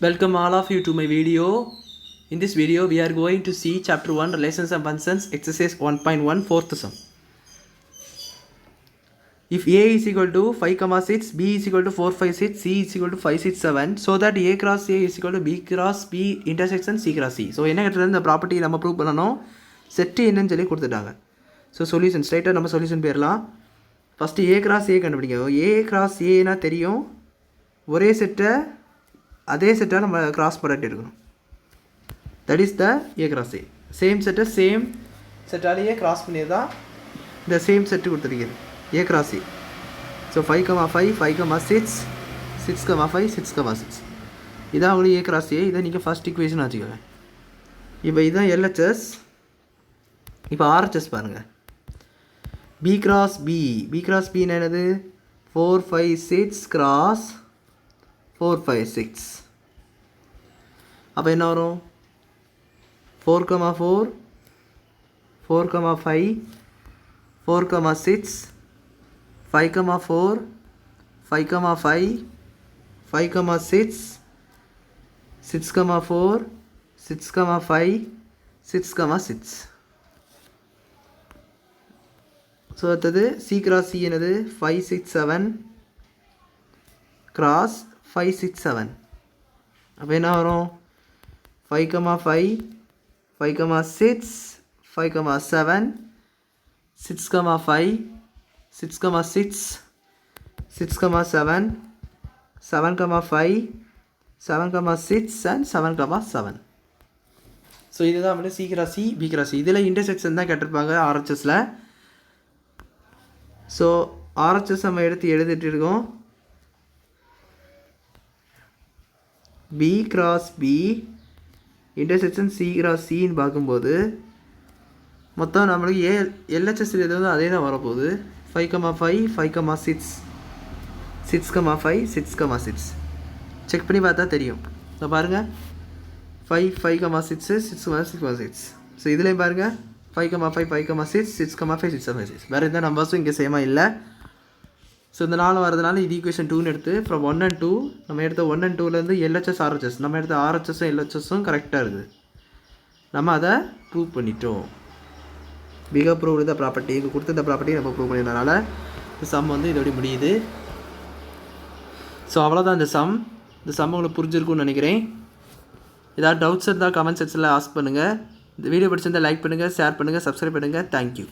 Welcome all of you to my video. In this video we are going to see chapter 1 relations and functions exercise 1.1 fourth sum. If a is equal to 5, 6, b is equal to 4, 5, 6, c is equal to 5, 6, 7, so that a cross a is equal to b cross b intersection c cross c. So என்ன கேட்டது இந்த property நம்ம prove பண்ணணும். Set என்னன்னு சொல்லி கொடுத்துட்டாங்க. So solution ஸ்ட்ரைட்டாக நம்ம சொல்யூஷன் போயிடலாம். ஃபஸ்ட்டு ஏ கிராஸ் ஏ கண்டுபிடிங்க. ஏ கிராஸ் ஏன்னா தெரியும், ஒரே செட்டை அதே செட்டாக நம்ம கிராஸ் ப்ராடக்ட் எடுக்கணும். That is the A cross A. Same செட்டை சேம் செட்டாலேயே கிராஸ் பண்ணி தான் இந்த சேம் செட்டு கொடுத்துருக்கிறது ஏ கிராஸ் ஏ. ஸோ 5, 5, 5, 6, 6, 5, 6, 6 இதான் உங்களுக்கு ஏ கிராஸ் ஏ. இதை நீங்கள் ஃபஸ்ட் இக்குவேஷன் வச்சுக்கோங்க. இப்போ இதுதான் எல்ஹெச்எஸ். இப்போ ஆர்ஹெச்எஸ் பாருங்கள். B cross B, B cross பின்னா என்னது? 4, 5, 6 கிராஸ் 4, 5, 6. அப்போ என்ன வரும்? 4, 4, 4, 5, 4, 6, 5, 4, 5, 5, 5, 6, 6, 4, 6, 5, 6, 6. ஸோ அடுத்தது சி கிராஸ் சி என்னது? 5, 6, 7 கிராஸ் 5, 6, 7. அப்போ என்ன வரும்? 5, 5, 5, 6, 5, 7, 6, 5, 6, 6, 6, 7, 7, 5, 7, 6 and 7, 7. ஸோ இதுதான் வந்து C cross C B cross C. இதில் இன்டர்செக்ஷன் தான் கேட்டிருப்பாங்க ஆர்ஹெச்எஸில். ஸோ ஆர்ஹெச்எஸ் நம்ம எடுத்து எழுதிட்டு இருக்கோம். B cross B intersection C cross சின்னு பார்க்கும்போது மொத்தம் நம்மளுக்கு எல்ஹெச்எஸ் எது அதே தான் வரப்போகுது. 5, 5, 5, 6, 6, 5, 6, 6. செக் பண்ணி பார்த்தா தெரியும். ஸோ பாருங்கள் 5, 5, 6, 6, 6, 6. ஸோ இதுலேயும் பாருங்கள் 5, 5, 5, 6, 6, 5, 6, 6. வேறு எந்த நம்பர்ஸும் இங்கே சேமாக இல்லை. ஸோ இந்த 4 வரதுனால இது ஈக்குவேஷன் 2ன்னு எடுத்து ஃப்ரம் 1 and 2 நம்ம எடுத்த 1 and 2லேருந்து எல்ஹெச்எஸ் ஆர்ஹெச்எஸ் நம்ம எடுத்த ஆர்ஹெச்எஸும் எல்ஹெச்எஸும் கரெக்டாக இருக்குது. நம்ம அதை ப்ரூவ் பண்ணிட்டோம். பிக ப்ரூவ் த ப்ராப்பர்ட்டி. இங்கே கொடுத்த ப்ராப்பர்ட்டி நம்ம ப்ரூவ் பண்ணியிருந்தனால இந்த சம் வந்து இதோட முடியுது. ஸோ அவ்வளோதான் இந்த சம். இந்த சம் உங்களுக்கு புரிஞ்சிருக்கும்னு நினைக்கிறேன். ஏதாவது டவுட்ஸ் இருந்தால் கமெண்ட் செக்ஷனில் ஆஸ்க் பண்ணுங்கள். இந்த வீடியோ பிடிச்சிருந்தால் லைக் பண்ணுங்கள், ஷேர் பண்ணுங்கள், சப்ஸ்கிரைப் பண்ணுங்கள். தேங்க்யூ.